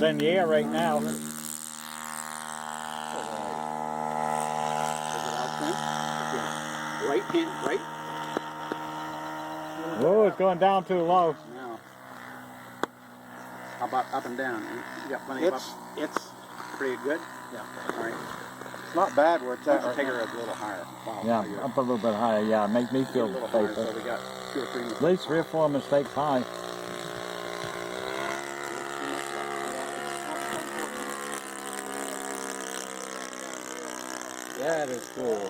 in the air right now. Right hand, right. Oh, it's going down too low. Now, how about up and down? You got plenty of up. It's pretty good. Yeah. All right. It's not bad where it's at. Take her a little higher. Wow. Yeah, up a little bit higher. Yeah, make me feel a little higher. safer. So we got 2 or 3 mistakes. At least 3 or 4 mistakes high. That is cool.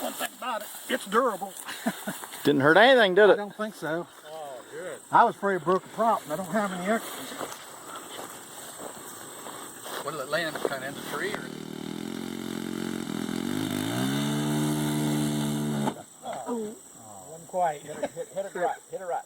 One thing about it, it's durable. Didn't hurt anything, did I it? don't think so. Oh, good. I was afraid it broke a prop, and I don't have any extras. What did it land? Kind of in the tree? Or? Wasn't quite. Hit it right. Hit it right.